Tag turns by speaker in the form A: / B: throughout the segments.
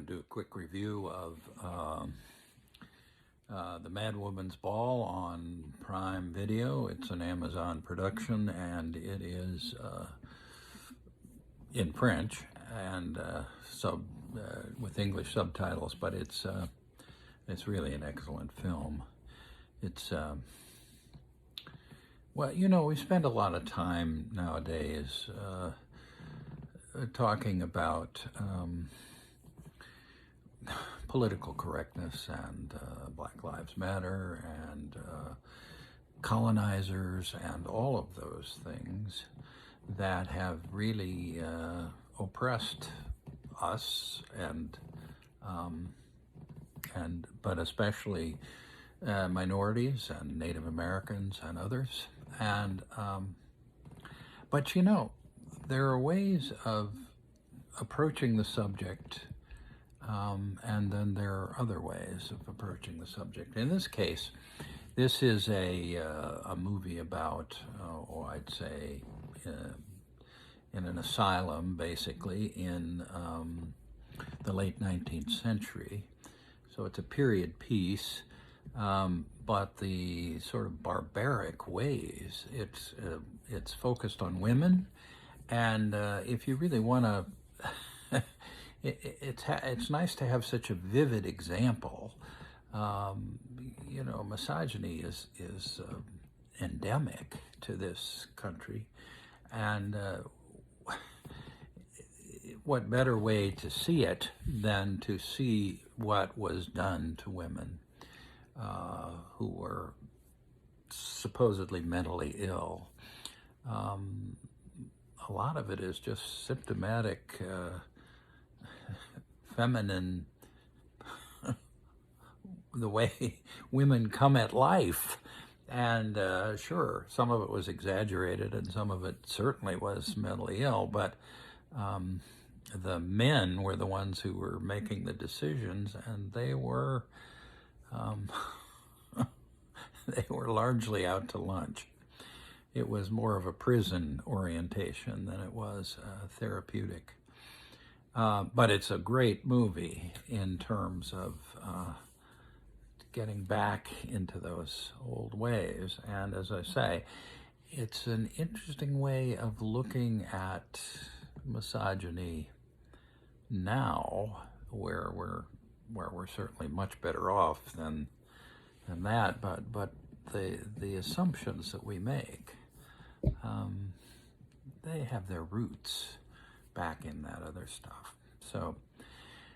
A: going to do a quick review of The Mad Woman's Ball on Prime Video. It's an Amazon production, and it is in French and with English subtitles, but it's really an excellent film. It's well, you know, we spend a lot of time nowadays talking about political correctness and Black Lives Matter and colonizers and all of those things that have really oppressed us but especially minorities and Native Americans and others. But you know, there are ways of approaching the subject, and then there are other ways of approaching the subject. In this case, this is a movie about, I'd say, in an asylum, basically, in the late 19th century. So it's a period piece, but the sort of barbaric ways, it's focused on women, and if you really want to, it's nice to have such a vivid example. You know, misogyny is endemic to this country, and what better way to see it than to see what was done to women who were supposedly mentally ill. A lot of it is just symptomatic feminine, the way women come at life. And sure, some of it was exaggerated and some of it certainly was mentally ill, but the men were the ones who were making the decisions, and they were they were largely out to lunch. It was more of a prison orientation than it was therapeutic. But it's a great movie in terms of getting back into those old ways. And as I say, it's an interesting way of looking at misogyny now, where we're certainly much better off than that. But the assumptions that we make, they have their roots back in that other stuff. So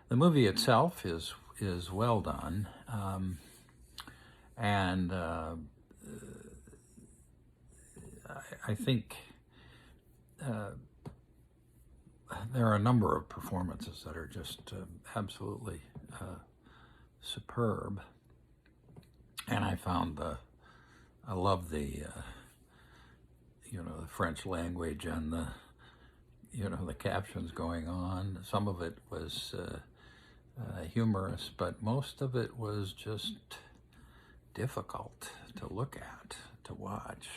A: the movie itself is well done, and I think there are a number of performances that are just absolutely superb, and I love the you know, the French language and the, you know, the captions going on. Some of it was humorous, but most of it was just difficult to look at, to watch,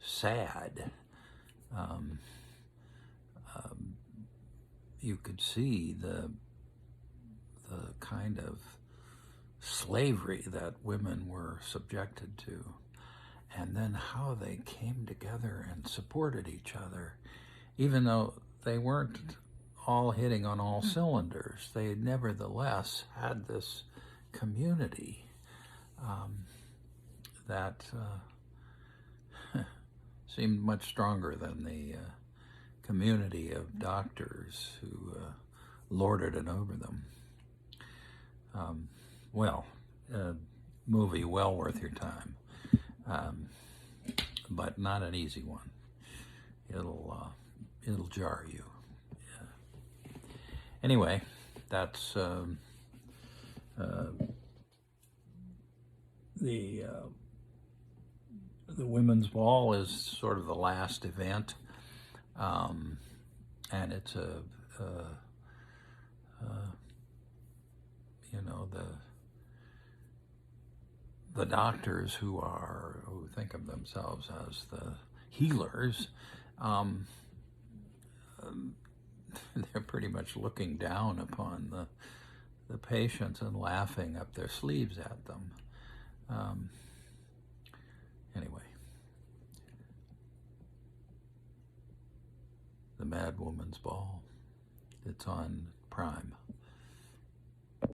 A: sad. You could see the kind of slavery that women were subjected to, and then how they came together and supported each other. Even though they weren't all hitting on all cylinders, they nevertheless had this community that seemed much stronger than the community of doctors who lorded it over them. Well, movie well worth your time, but not an easy one. It'll jar you. Yeah. Anyway, that's the Women's Ball is sort of the last event, and it's you know, the doctors who think of themselves as the healers, they're pretty much looking down upon the patients and laughing up their sleeves at them. Anyway, The Mad Woman's Ball. It's on Prime.